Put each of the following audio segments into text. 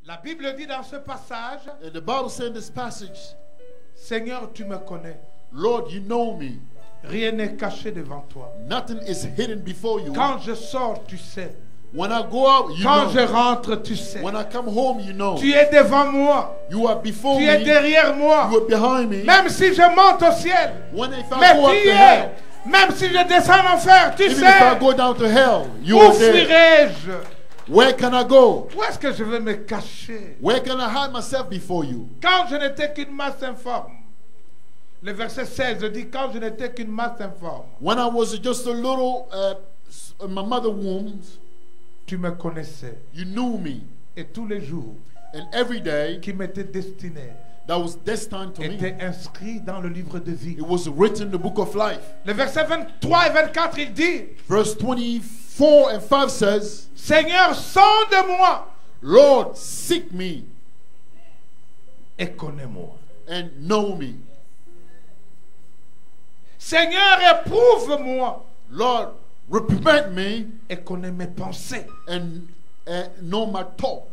La Bible dit dans ce passage, And the Bible said in this passage, Seigneur, tu me connais. Lord, you know me. Rien n'est caché devant toi. Nothing is hidden before you. Quand je sors, tu sais. When I go out, you Quand know. je rentre, tu sais. When I come home, you know. Tu es devant moi. You are before Tu me. es derrière moi. You are behind me. Même si je monte au ciel. When if I Mais go up tu to es. hell, Même si je descends en enfer, tu even if I sais. go down to hell, you Où are there. fuirai-je? Where can I go? Où est-ce que je vais me cacher? Where can I hide myself before you? Quand je n'étais qu'une masse informe. Le verset 16 dit, quand je n'étais qu'une masse informe. When I was just a little in my mother's womb, Tu me connaissais. you knew me. Et tous les jours And every day qui m'étaient destinés that was destined to me, étaient inscrits dans le livre de vie. it was written in the book of life. Le verset 23 et 24, il dit, Verse 24 and 5 says, Seigneur, sonde-moi Lord, seek me et connais-moi. and know me. Seigneur, éprouve-moi Lord, reprehend me et connais mes pensées. and know my thought.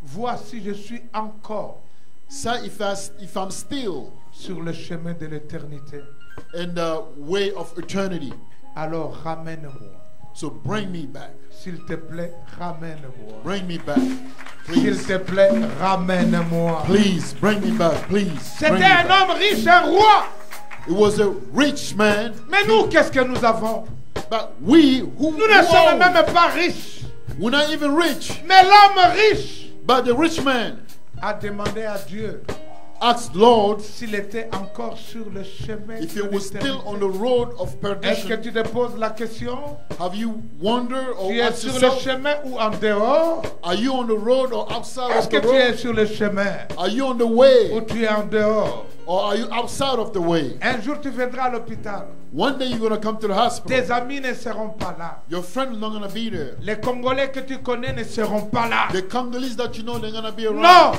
Vois si je suis encore Say if I'm still sur le chemin de l'éternité. in the way of eternity. Alors ramène-moi. So bring me back. S'il te plaît, ramène-moi. Bring me back. S'il Please. te plaît, ramène-moi. Please bring me back. Please. Bring C'était me un back. homme riche, un roi. It was a rich man, Mais nous, qu'est-ce que nous avons? but we who Nous ne sommes whoa, même pas riches. we're not even rich. Mais l'homme riche But the rich man a demandé à Dieu asked Lord s'il était encore sur le chemin if de he was still on the l'éternité. road of Est-ce que perdition. tu te poses la question? Have you wondered or Tu es asked sur le yourself, chemin ou en dehors? are you on the road or outside Est-ce of que the tu es road? sur le chemin Are you on the ou way tu es en dehors? or are you outside of the way? Un jour tu viendras à l'hôpital. One day you're going to come to the hospital. Tes amis ne seront pas là. Your friend is not going to be there. Les Congolais que tu connais ne seront pas là. The Congolese that you know, they're going to be around. Non,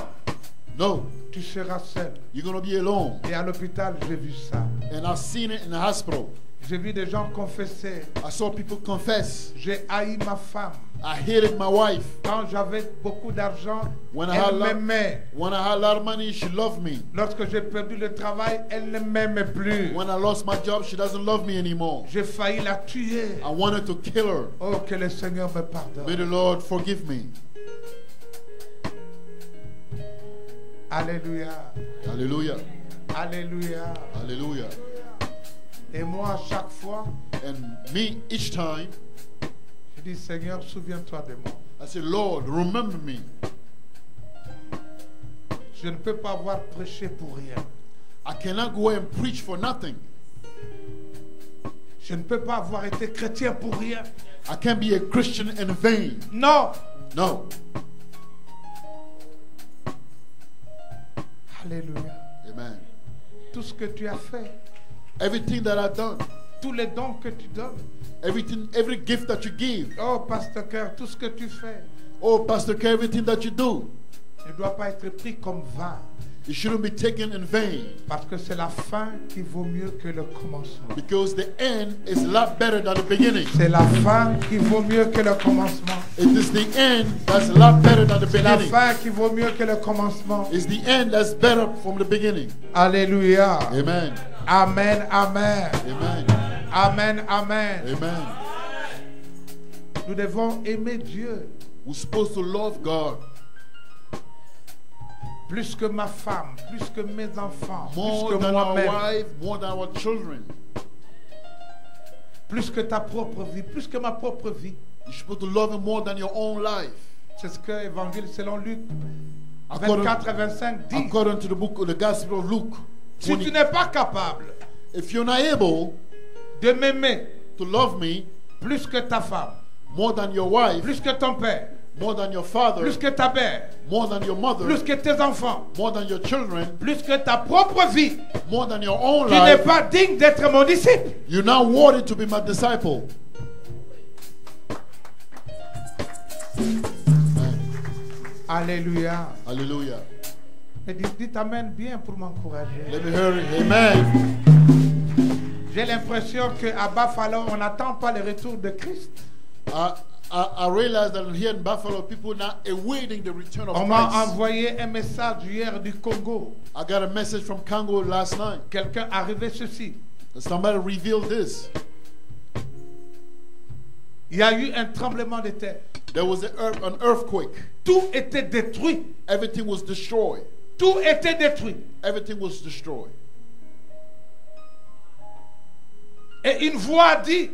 No, tu seras seul. you're going to be alone. Et à l'hôpital, j'ai vu ça. And I've seen it in the hospital. J'ai vu des gens confesser. I saw people confess. J'ai haï ma femme. I hated my wife. Quand j'avais beaucoup d'argent, When I had elle m'aimait. When I had a lot of money, she loved me. Lorsque j'ai perdu le travail, elle ne m'aimait plus. When I lost my job, she doesn't love me anymore. J'ai failli la tuer. I wanted to kill her. Oh, que le Seigneur me May pardonne. the Lord forgive me. Alléluia. Hallelujah. Alléluia. Hallelujah. Et moi, à chaque fois, And me, each time, je dis, Seigneur, souviens-toi de moi. I say, Lord, remember me. Je ne peux pas avoir prêché pour rien. I cannot go and preach for nothing. Je ne peux pas avoir été chrétien pour rien. I can't be a Christian in vain. Non. No. Alléluia. Amen. Tout ce que tu as fait, Everything that I've done, tous les dons que tu donnes. everything, every gift that you give, Oh, Pasteur Cœur, tout ce que tu fais oh, Pastor K, everything that you do, ne doit pas être pris comme vain. it shouldn't be taken in vain. Parce que c'est la fin qui vaut mieux que le commencement. Because the end is a lot better than the beginning. C'est la fin qui vaut mieux que le commencement. It is the end that's a lot better than the C'est la beginning. fin qui vaut mieux que le commencement. It's the end that's better from the beginning. Alléluia. Amen. Amen, amen. Amen. Amen, amen. Amen. Nous devons aimer Dieu We're supposed to love God plus que ma femme, plus que mes enfants, more plus que than our moi-même, wife, more than our children. plus que ta propre vie, plus que ma propre vie. You're supposed to love Him more than your own life. C'est ce que l'Évangile selon Luc According, 24 et 25 dit. according to the book of the Gospel of Luke, Si tu 20, n'es pas capable if you're not able de m'aimer to love me plus que ta femme, more than your wife, plus que ton père, more than your father, plus que ta mère, more than your mother, plus que tes enfants, more than your children, plus que ta propre vie, more than your own tu n'es life, pas digne d'être mon disciple. you're not worthy to be my disciple. Alléluia. Hallelujah. Et dites Amen bien pour m'encourager. Let me hear it. Amen. J'ai l'impression qu'à Buffalo, on n'attend pas le retour de Christ. I realized that here in Buffalo, people are now awaiting the return of On m'a Christ. envoyé un message hier du Congo. I got a message from Congo last night. Quelqu'un a rêvé ceci. Somebody revealed this. Il y a eu un tremblement de terre. There was an earthquake. Tout était détruit. Everything was destroyed. Tout était détruit. Everything was destroyed. Et une voix dit,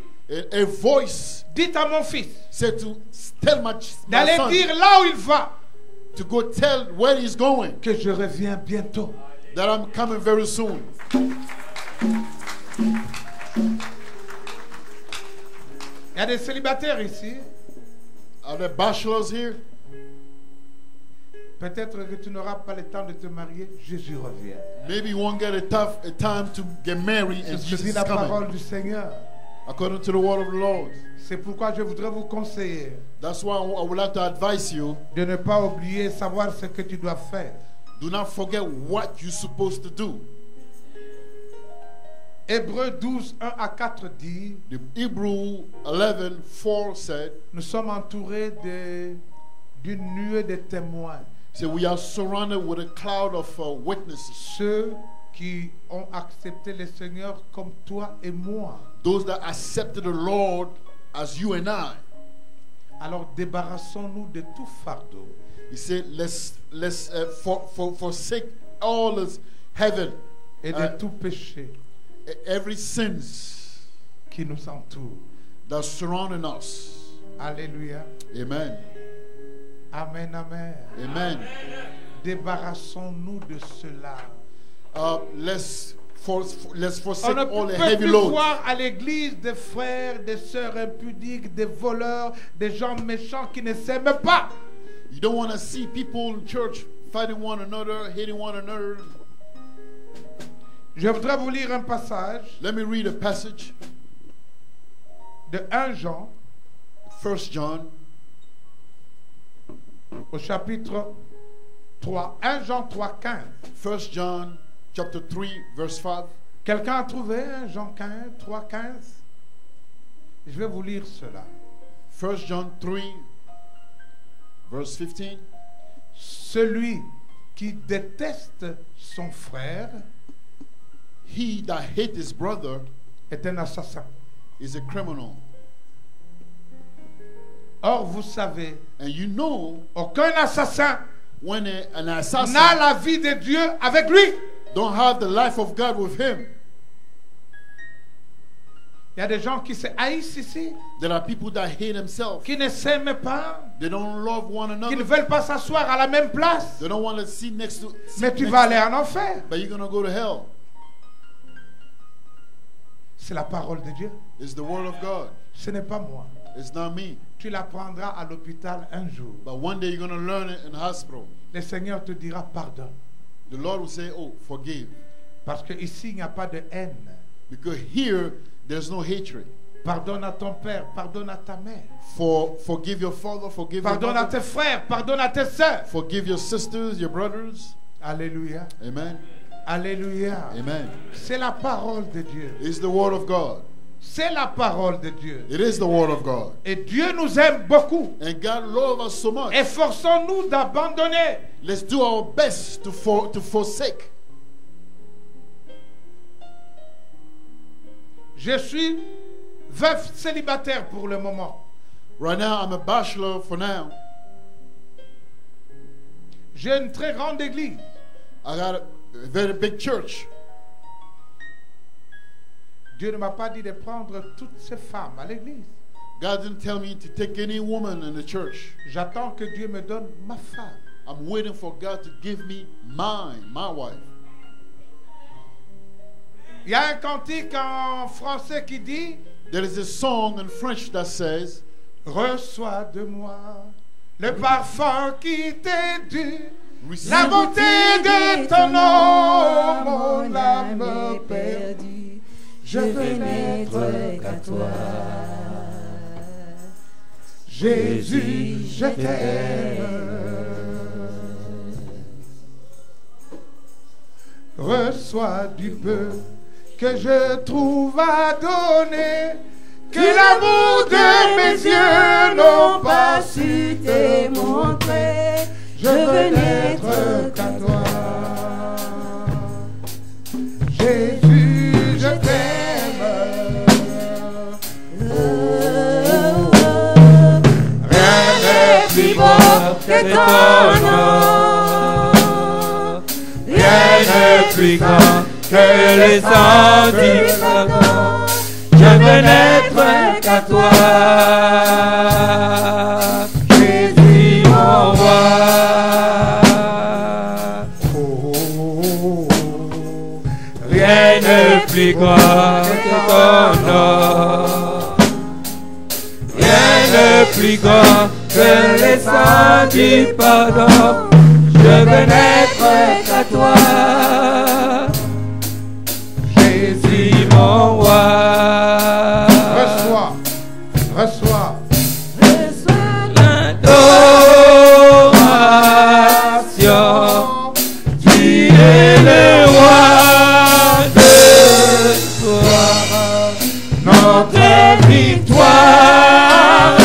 A voice dites à mon fils said to tell my d'aller son dire là où il va to go tell where he's going, que je reviens bientôt. that I'm coming very soon. Il y a des célibataires ici. Are there bachelors here? Peut-être que tu n'auras pas le temps de te marier. Jésus revient. Maybe you won't get a time to get married, C'est and ce que Jesus dit is la coming, parole du Seigneur. according to the word of the Lord. C'est pourquoi je voudrais vous conseiller That's why I would like to advise you, de ne pas oublier savoir ce que tu dois faire. do not forget what you're supposed to do. Hébreux 12, 1 à 4 dit, The Hebrew 11:4 said, nous sommes entourés d'une nuée de témoins. so we are surrounded with a cloud of witnesses. Ceux qui ont accepté le Seigneur comme toi et moi. Those that accepted the Lord as you and I. Alors débarrassons-nous de tout fardeau He said, let's forsake all this heaven, et de tout péché every sins qui nous entoure. that's surrounding us. Alléluia. Amen. Amen, amen. Amen. Débarrassons-nous de cela. Let's On forsake ne all the peut heavy plus loads. voir à l'église des frères, des sœurs impudiques, des voleurs, des gens méchants qui ne s'aiment pas. You don't want to see people in church fighting one another, hating one another. Je voudrais vous lire un passage Let me read a passage. de 1 Jean 1 John au chapitre 3. 1 Jean 3, 15. 1 John chapter 3 verse 5. Quelqu'un a trouvé 1 Jean 3, 15? Je vais vous lire cela. 1 John 3 verse 15. Celui qui déteste son frère He that hates his brother est un assassin. is a criminal. Or, vous savez, And you know aucun assassin when an n'a assassin la vie de Dieu avec lui. don't have the life of God with him. Il y a des gens qui se haïssent ici, There are people that hate themselves. qui ne s'aiment pas, They don't love one qui ne another. veulent pas s'asseoir à la même place. They don't want to sit next to. Mais tu vas aller en enfer. But you're gonna go to hell. C'est la parole de Dieu. It's the word of God. Ce n'est pas moi. It's not me. Tu l'apprendras à l'hôpital un jour. But one day you're gonna learn it in the hospital. Le Seigneur te dira pardon. The Lord will say, "Oh, forgive," Parce qu'ici, il n'y a pas de haine. because here there's no hatred. Pardonne à ton père, pardonne à ta mère. Forgive your father, forgive your Pardonne à mother, tes frères, pardonne à tes sœurs. forgive your sisters, your brothers. Alléluia. Amen. Alléluia. Amen. C'est la parole de Dieu. It's the word of God. C'est la parole de Dieu. It is the word of God. Et Dieu nous aime beaucoup. And God loves us so much. Efforçons-nous d'abandonner. Let's do our best to forsake. Je suis veuf célibataire pour le moment. Right now, I'm a bachelor for now. J'ai une très grande église. I got a very big church. Dieu ne m'a pas dit de prendre toutes ces femmes à l'église. God didn't tell me to take any woman in the church. J'attends que Dieu me donne ma femme. I'm waiting for God to give me my wife. Il y a un cantique en français qui dit There is a song in French that says, reçois de moi le parfum qui t'est dû. receive La beauté de ton nom, mon âme perdue. perdue, Je veux n'être qu'à toi. Jésus, je t'aime. Reçois du peu que je trouve à donner. que l'amour de mes yeux n'ont pas su démontrer. Je veux n'être qu'à toi. Jésus, je t'aime. Rien n'est plus beau que ton nom. Rien n'est plus grand que les sangs du pardon. Je veux n'être qu'à toi, Jésus mon roi. Rien n'est plus grand que ton nom. Rien n'est plus grand que les sangs du pardon. Je veux n'être qu'à toi, Jésus mon roi. Reçois, reçois. L'adoration, tu es le roi de l'histoire, notre victoire,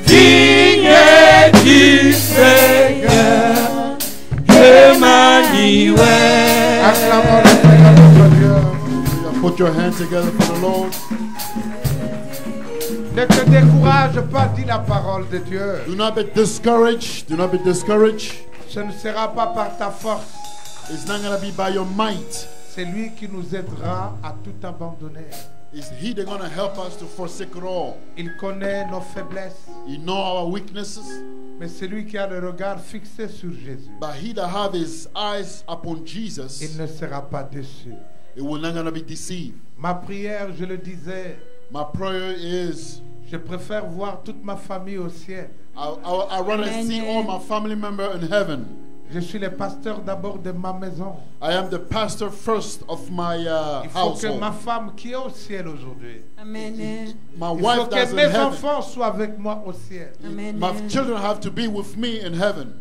digne du Seigneur, je m'ennuie. Acclamons le Seigneur notre Dieu. Put your hands together for the Lord. Ne te décourage pas, dit la parole de Dieu. Do not be discouraged. Do not be discouraged. Ce ne sera pas par ta force. It's not going to be by your might. C'est lui qui nous aidera à tout abandonner. It's He that's going to help us to forsake it all. Il connaît nos faiblesses, He knows our weaknesses, mais c'est lui qui a le regard fixé sur Jésus. but He that have His eyes upon Jesus, Il ne sera pas déçu. it will not going to be deceived. Ma prière, je le disais, My prayer is, je préfère voir toute ma famille au ciel. I rather see all my family members in heaven. Je suis le pasteur d'abord de ma maison. I am the pastor first of my Il faut que household. ma femme qui est au ciel aujourd'hui, Amen. My il faut wife that's que in mes heaven. enfants soient avec moi au ciel. Amen. My children have to be with me in heaven.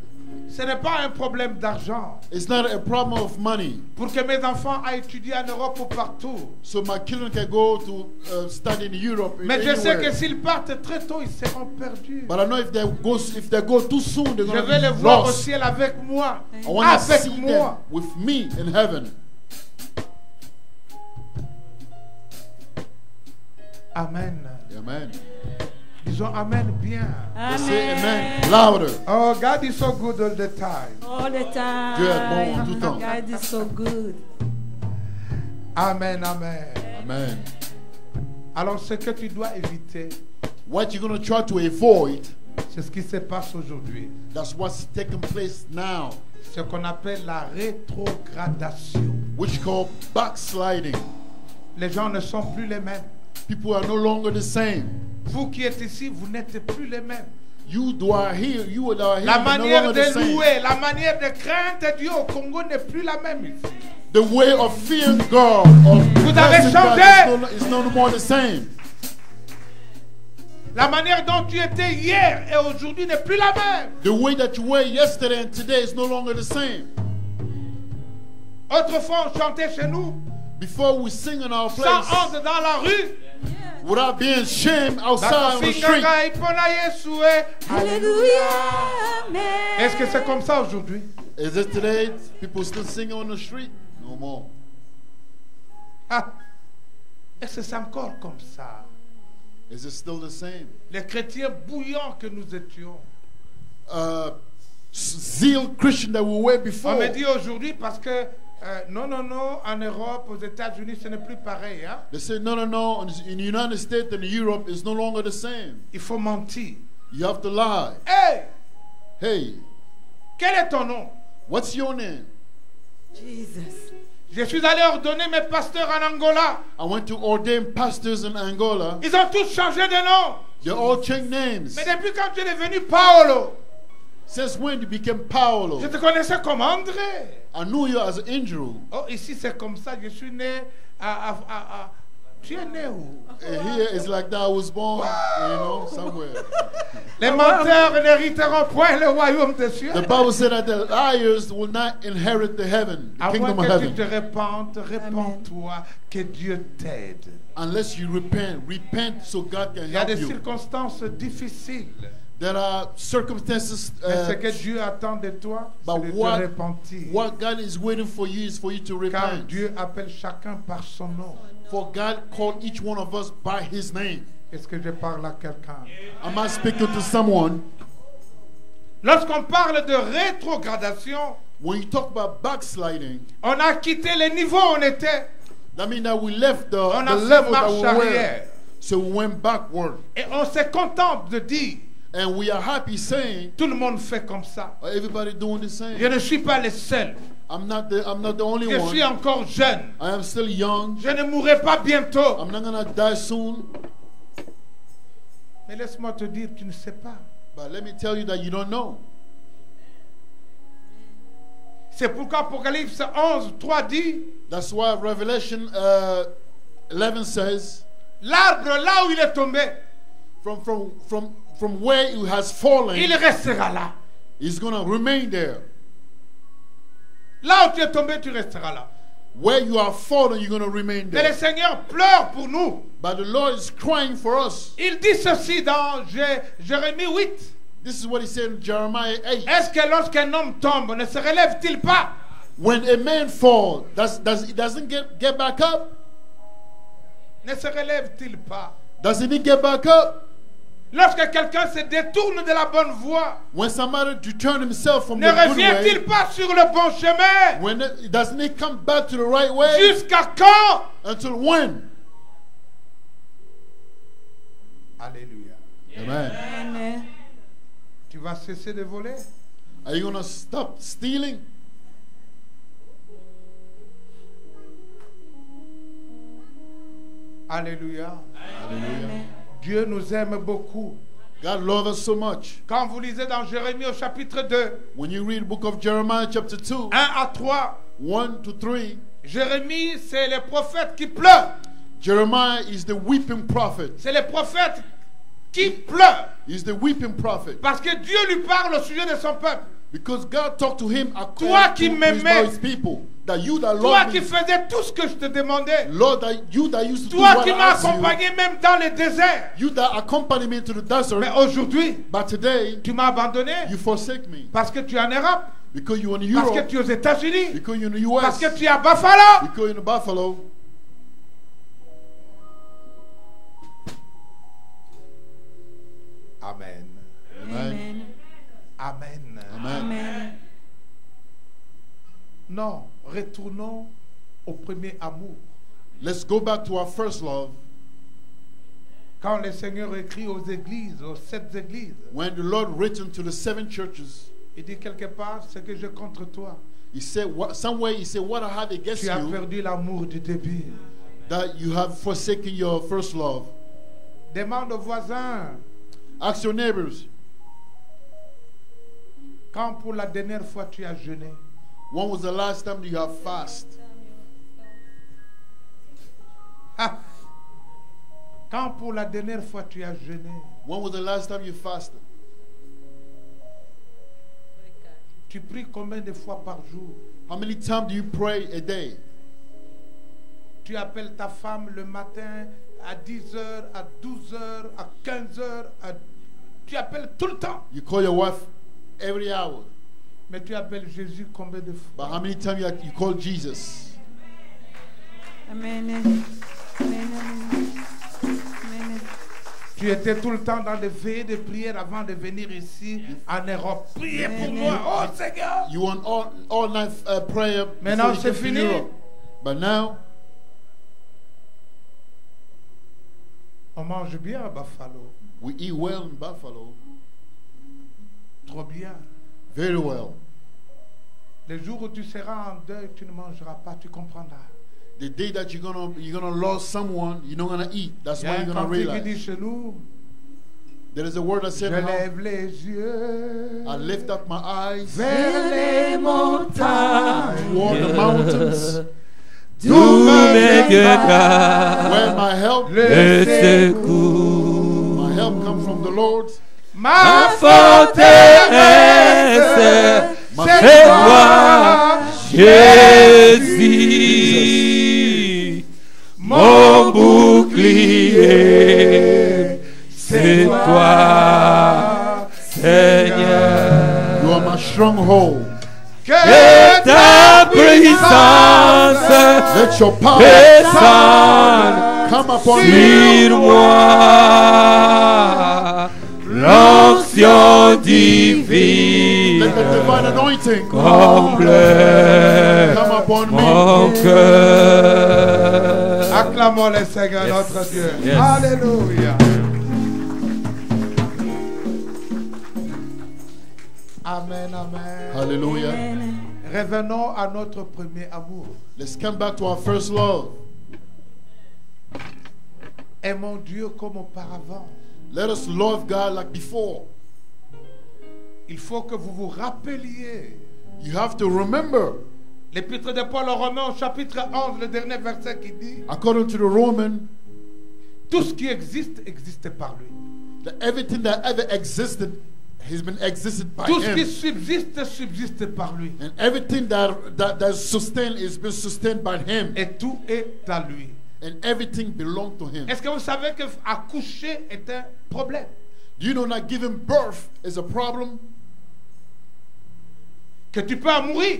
Ce n'est pas un problème d'argent. It's not a problem of money. Pour que mes enfants aillent étudier en Europe ou partout. So my children can go to study in Europe. Mais je sais anywhere. que s'ils partent très tôt, ils seront perdus. But I know if they go too soon, they're Je going vais les to be voir au lost. ciel avec moi. I want to Avec see them moi. with me in heaven. Amen. Amen. Disons Amen bien. Let's say amen louder. Oh, God is so good all the time. All the time. Dieu est bon en tout temps. God is so good. Amen, amen. Amen. Alors, ce que tu dois éviter, What you're going to try to avoid, c'est ce qui se passe aujourd'hui. that's what's taking place now, Ce qu'on appelle la rétrogradation. which called backsliding. Les gens ne sont plus les mêmes. People are no longer the same. Vous qui êtes ici, vous n'êtes plus les mêmes. You are here. You are here. La you're no manière longer de the same. louer, la manière de craindre Dieu au Congo n'est plus la même ici. The way of fearing God, of Vous avez blessing God changé. is no more the same. La manière dont tu étais hier et aujourd'hui n'est plus la même. The way that you were yesterday and today is no longer the same. Autrefois, on chantait chez nous, Before we sing in our sans place, honte dans la rue. without being shamed outside on the street. Alléluia. Amen. Est-ce que c'est comme ça aujourd'hui? Is it today? People still singing on the street? No more. Ah, est-ce que c'est encore comme ça? Is it still the same? Les chrétiens bouillants que nous étions. Zeal Christian that we were On before. me dit aujourd'hui parce que non, en Europe, aux États-Unis, ce n'est plus pareil. Hein? They say no. In the United States and Europe, it's no longer the same. Il faut mentir. You have to lie. Hey, Hey, quel est ton nom? what's your name? Jesus. Je suis allé ordonner mes pasteurs en Angola. I went to ordain pastors in Angola. Ils ont tous changé de nom. They all changed names. Mais depuis quand tu es devenu Paolo, Since when you became Paolo? je te connaissais comme André. I knew you as Andrew. Oh, ici c'est comme ça. Je suis né Tu es né où? Here it's like that I was born, somewhere. Les menteurs n'hériteront point le royaume des cieux. The Bible said that the liars will not inherit the heaven, the À moins kingdom of que tu heaven. te répandes, répands-toi, que Dieu t'aide. Unless you repent so God can Il y a help des you. circonstances difficiles. There are circumstances, Mais ce que Dieu attend de toi, c'est de te repentir. what God is waiting for you is for you to Car repent. Dieu appelle chacun par son nom. For God called each one of us by His name. Est-ce que je parle à quelqu'un? Am I speaking to someone? Lorsqu'on parle de rétrogradation, When you talk about backsliding, on a quitté le niveau où on était. that means that we left the On a fait level that marche we were, arrière. so we went backward. Et on se contente de dire, And we are happy saying, tout le monde fait comme ça. everybody doing the Je same. ne suis pas le seul. I'm not the only Je one. suis encore jeune. I am still young. Je ne mourrai pas bientôt. I'm not gonna die soon. Mais laisse-moi te dire, tu ne sais pas. But let me tell you that you don't know. C'est pourquoi Apocalypse 11, 3 dit, That's why Revelation 11 says, l'arbre là où il est tombé, from where it has fallen, il restera là. it's gonna remain there. Là où tu es tombé, tu resteras là. Where you are fallen, you're gonna remain Mais le there. Seigneur pleure pour nous. But the Lord is crying for us. Il dit ceci dans Jérémie 8. This is what He said in Jeremiah 8. Est-ce que lorsqu'un homme tombe, ne se relève-t-il pas? When a man falls, doesn't get back up? Ne se relève-t-il pas? Doesn't he get back up? Lorsque quelqu'un se détourne de la bonne voie, When somebody return himself from ne the good revient-il way, pas sur le bon chemin? doesn't he come back to the right way? Jusqu'à quand? Until when? Alléluia. Amen. Amen. Tu vas cesser de voler? Are you gonna stop stealing? Alléluia. Hallelujah. Dieu nous aime beaucoup. God loves us so much. Quand vous lisez dans Jérémie au chapitre 2, When you read the book of Jeremiah chapter 2, 1 à 3, 1 to 3, Jérémie, c'est le prophète qui pleure. Jeremiah is the weeping prophet. C'est le prophète qui pleure. He's the weeping prophet. Parce que Dieu lui parle au sujet de son peuple. Because God talked to him Toi qui according to m'aimais. his people. That you that Toi love qui me, faisais tout ce que je te demandais. Lord, that you that used to do Toi what qui I m'as asked you, accompagné même dans le désert. you that accompanied me to the desert, Mais aujourd'hui, but today tu m'as abandonné you forsake me. parce que tu es en Europe, Because you're in parce que Europe, tu es aux États-Unis, because you're in the US, parce que tu es à Buffalo. because you're in Buffalo. Amen. Amen. Amen. Amen. Amen. Non, retournons au premier amour. Let's go back to our first love. Quand le Seigneur écrit aux églises, aux 7 églises, When the Lord written to the 7 churches, il dit quelque part, ce que j'ai contre toi, He said, somewhere He said, what I have against tu as you, perdu l'amour du début. that you have forsaken your first love. Demande aux voisins, Ask your neighbors, quand pour la dernière fois tu as jeûné, when was the last time you have fast? Ah. Quand pour la dernière fois tu as jeûné, When was the last time you fasted? tu pries combien de fois par jour? How many times do you pray a day? Tu appelles ta femme le matin à 10h, à 12h, à 15h, tu appelles tout le temps. You call your wife every hour. Mais tu appelles Jésus combien de fois? But how many times you call Jesus? Amen. Amen. Amen. Tu étais tout le temps dans des veillées de prière avant de venir ici en Europe. Priez pour moi, oh Seigneur. You want all night prayer Maintenant, before you c'est get to fini. Europe. But now, On mange bien à Buffalo, we eat well in Buffalo. trop bien. Very well. Le jour où tu seras en deuil, tu ne mangeras pas, tu comprendras. The day that you're gonna lose someone, you're not gonna eat. That's Il y a what un you're gonna cantique qui dit realize. chez nous, There is a word that je said, lève les yeux I lift up my eyes vers les montagnes. toward the mountains. D'où me viendra Where my help? le secours? My help comes from the Lord. Ma forteresse, c'est toi, Jésus. Mon bouclier, c'est toi, Seigneur. You are my stronghold. Que ta puissance Let your power descende come upon me. sur moi. L'onction divine Let the divine anointing comble come upon mon me. cœur. Acclamons le Seigneur notre Dieu. Yes. Alléluia. Amen, amen. Hallelujah. Revenons à notre premier amour. Let's come back to our first love. Aimons Dieu comme auparavant. Let us love God like before. Il faut que vous vous rappeliez. You have to remember, L'épître de Paul aux Romains au chapitre 11, le dernier verset qui dit according to the Roman, tout ce qui existe, existe par lui. that everything that ever existed has been existed by Tout ce qui Him. subsiste, subsiste par lui. And everything that's sustained is been sustained by Him. Et tout est à lui. And everything belongs to Him. Est-ce que vous savez que accoucher est un problème? Do you know that giving birth is a problem? Que tu peux en mourir.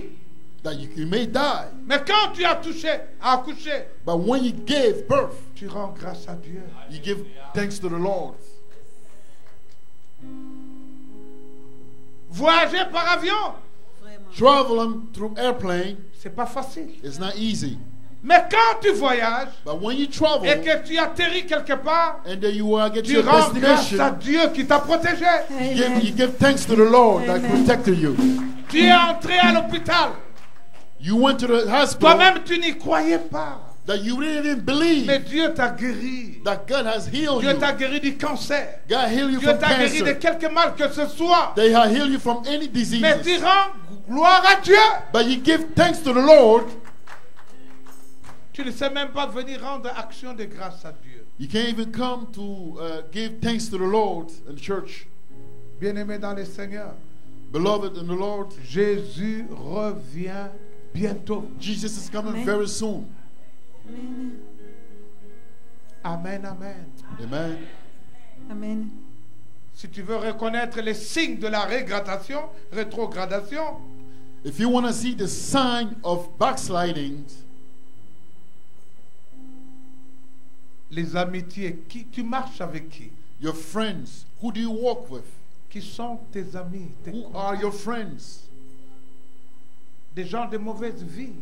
That you may die. Mais quand tu as accouché, But when you gave birth, tu rends grâce à Dieu. you give thanks to the Lord. Voyager par avion, Traveling through airplane c'est pas facile. is not easy. Mais quand tu voyages But when you travel et que tu atterris quelque part, and then you get to tu your rends grâce à destination, Dieu qui t'a protégé. you give thanks to the Lord that protected you. Tu es entré à l'hôpital. You went to the hospital Toi-même, tu n'y croyais pas. that you didn't even believe Mais Dieu t'a guéri. that God has healed Dieu you. t'a guéri du cancer. God healed you Dieu from t'a guéri de cancer. quelque mal que ce soit. They have healed you from any Mais tu disease. rends gloire à Dieu. But you give thanks to the Lord. Tu ne sais même pas venir rendre action de grâce à Dieu. You can't even come to give thanks to the Lord in church. Bien-aimé dans le Seigneur, Beloved in the Lord, Jésus revient bientôt. Jesus is coming Amen. very soon. Amen, amen. Amen. Amen. Si tu veux reconnaître les signes de la rétrogradation, If you want to see the sign of backsliding, les amitiés, qui tu marches avec qui? your friends, who do you walk with? Qui sont tes amis? Who are your friends? Des gens de mauvaise vie.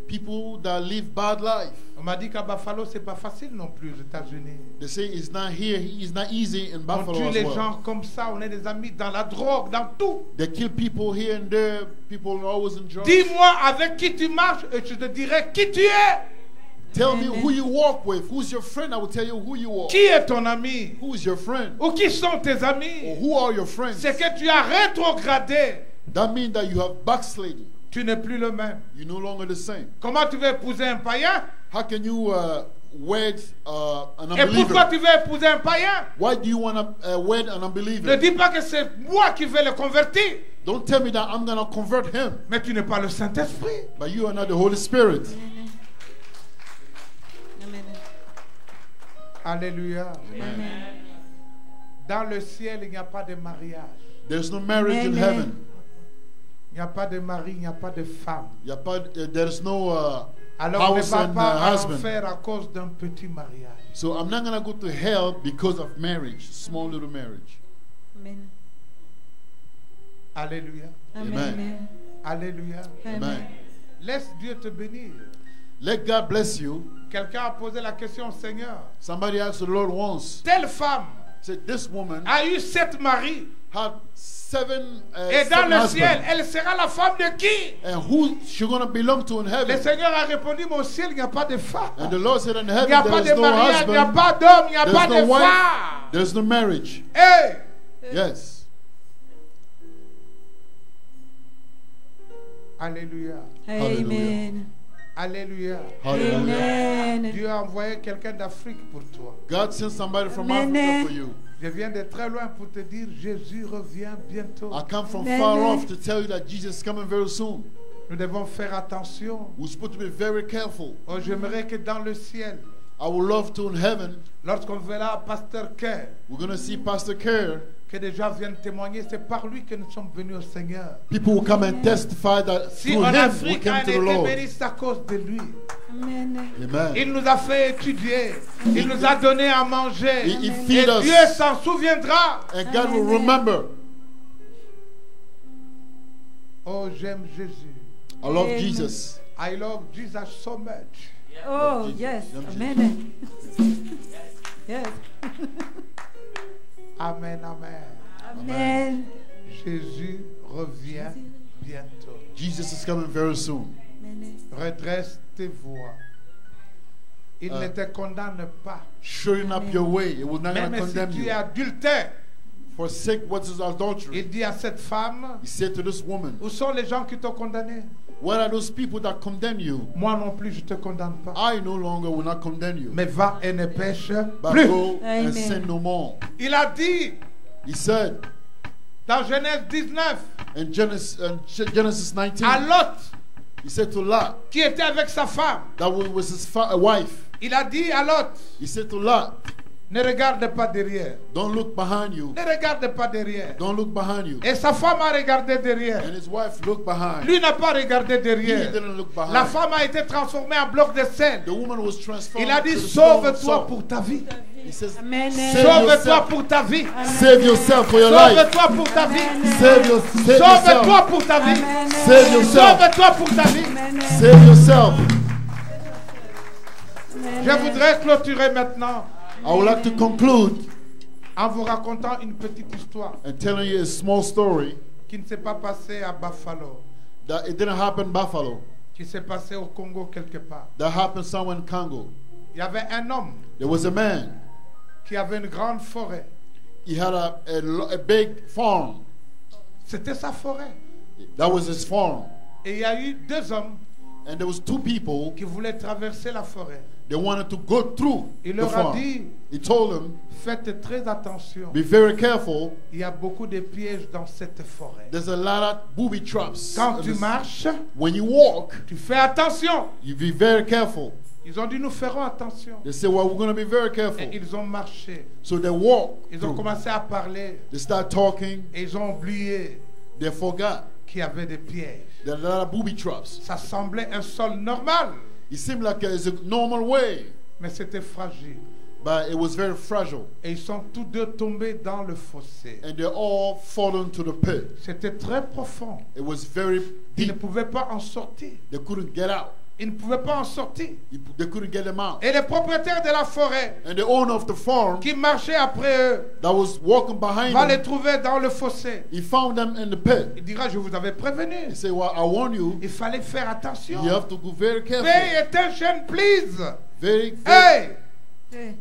People that live bad life. On m'a dit qu'à Buffalo, c'est pas facile non plus aux États-Unis. They say it's not here, it's not easy in On Buffalo tue as les well. gens comme ça, on est des amis dans la drogue, dans tout. They kill people here and there, people are always in drugs. Dis-moi avec qui tu marches et je te dirai qui tu es. Tell me who you walk with. Who's your friend? I will tell you who you are. Qui est ton ami? Who is your friend? Ou qui sont tes Or amis? who are your friends? C'est que tu as rétrogradé. That means that you have backslidden. Tu n'es plus le même. You're no longer the same. Comment tu veux épouser un païen? How can you wed an Et pourquoi unbeliever? tu veux épouser un païen? Why do you want to wed an Ne unbeliever? dis pas que c'est moi qui vais le convertir. Don't tell me that I'm going to convert him, Mais tu n'es pas le Saint-Esprit. but you are not the Holy Spirit. Amen. Alléluia. Amen. Dans le ciel, il n'y a pas de mariage. There's no marriage in Amen. heaven. Il n'y a pas de mari, il n'y a pas de femme. There's no Alors ne house va and pas à husband. l'enfer à cause d'un petit mariage. So I'm not going to go to hell because of marriage, small little marriage. Amen. Alléluia. Amen. Alléluia. Amen. Laisse Dieu te bénir. Let God bless you. Quelqu'un a posé la question au Seigneur. Somebody asked the Lord once, Telle femme said, this woman a eu 7 maris. had seven Et dans le ciel, husbands. elle sera la femme de qui? And who she going to belong to in Le heaven? Seigneur a répondu, mais au ciel, il n'y a pas de femme. And the Lord said in Il n'y a heaven pas there de is no mariage, il n'y a husband, pas d'homme, il n'y a there's pas no de wife, femme. there's no marriage. Hey! Yes. Alléluia. Amen. Alléluia. Hallelujah. Amen. Dieu a envoyé quelqu'un d'Afrique pour toi. God sent somebody from Amen. Africa for you. Je viens de très loin pour te dire, Jésus revient bientôt. I come from Amen. far off to tell you that Jesus is coming very soon. Nous devons faire attention. We're supposed to be very careful. Oh, j'aimerais que dans le ciel, I would love to in heaven, lorsqu'on verra Pasteur Kerr, we're going to see Pastor Kerr. que des gens viennent témoigner, c'est par lui que nous sommes venus au Seigneur. People will come and testify that Si through en him we Afrique came a to the été Lord. béni, c'est à cause de lui. Amen. Amen. Il nous a fait étudier. Il nous a donné à manger. He Et feed us. Dieu s'en souviendra. And God will Amen. remember. Oh, j'aime Jésus. I love Amen. Jesus. I love Jesus so much. Oh, Jesus. yes. Love Amen. Yes. Amen, amen. Amen. Jésus revient bientôt. Jesus is coming very soon. Amen. Redresse tes voix. Il ne te condamne pas. Showing up your way, it will not Même si condemn tu you. es adultère, Forsake what is adultery. il dit à cette femme, He said to this woman, où sont les gens qui t'ont condamné? what are those people that condemn you? Moi non plus, je ne te condamne pas. I no longer will not condemn you. Mais va et ne pêche But plus. go Amen. and sin no more. Il a dit He said dans Genèse 19 in Genesis 19, à Lot, he said to Lot, qui était avec sa femme, that was his wife. il a dit à Lot, He said to Lot, ne regarde pas derrière. don't look behind you. Ne regarde pas derrière. Don't look behind you. Et sa femme a regardé derrière. And his wife looked behind. Lui n'a pas regardé He derrière. didn't look behind. La femme a été transformée en bloc de sel. The woman was transformed. Il a dit, to the stone sauve-toi salt. pour ta vie. He says, Amen. save Sauve-toi yourself. pour ta vie. Save yourself for your life. Sauve-toi pour ta vie. Save Sauve-toi yourself. pour ta vie. Amen. Save yourself. Sauve-toi pour ta vie. Amen. Save yourself. Je voudrais clôturer maintenant I would like to conclude en vous racontant une petite histoire and telling you a small story qui ne s'est pas passée à Buffalo, that it didn't happen in Buffalo. qui s'est passée au Congo quelque part. That happened somewhere in Congo. Il y avait un homme There was a man. qui avait une grande forêt. He had a big farm. C'était sa forêt. That was his farm. Et il y a eu deux hommes And there was two people. qui voulaient traverser la forêt. They wanted to go through Il the leur a farm. dit, He told them, faites très attention. be very careful. Il y a beaucoup de pièges dans cette forêt. There's a lot of booby traps. Quand tu marches, When you walk, tu fais attention. you be very careful. Ils ont dit, nous ferons attention. They say, well, we're going to be very careful. Et ils ont marché. So they walk. Ils ont through. commencé à parler. They start talking. Et ils ont oublié They forgot qu'il y avait des pièges. there are a lot of booby traps. Ça semblait un sol normal, It seemed like it's a normal way, mais c'était fragile. but it was very fragile. Et ils sont tous deux tombés dans le fossé. And they all fallen to the pit. C'était très profond. It was very Ils ne deep. pouvaient pas en sortir. They couldn't get out. Ils ne pouvaient pas en sortir. They couldn't get them out. Et le propriétaire de la forêt And the owner of the farm qui marchait après eux that was walking behind va les them, trouver dans le fossé. he found them in the pit. Il dira, je vous avais prévenu. He said, well, I warn you, Il fallait faire attention. you have to go very careful. Pay attention, please. Very, very. Hey! Hey.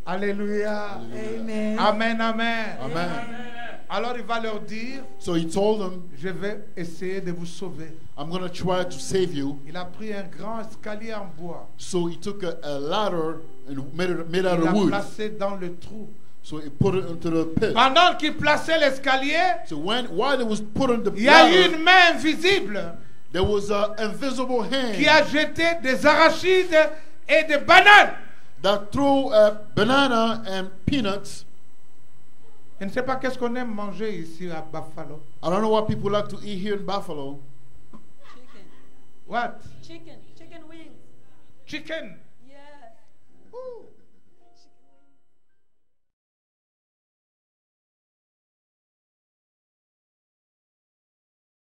Alléluia. Amen. Amen, amen. Amen. Alors il va leur dire, So he told them, je vais essayer de vous sauver. I'm going to try to save you. Il a pris un grand escalier en bois. So he took a ladder and made out Il of l'a wood. placé dans le trou. So he put it into the pit. Pendant qu'il plaçait l'escalier, So while it was put on the il y a eu ladder, une main invisible there was an invisible hand qui a jeté des arachides et des bananes. that threw a banana and peanuts. Je ne sais pas qu'est-ce qu'on aime manger ici à Buffalo. I don't know what people like to eat here in Buffalo. Chicken. What? Chicken. Chicken wings. Chicken. Yes. Ooh.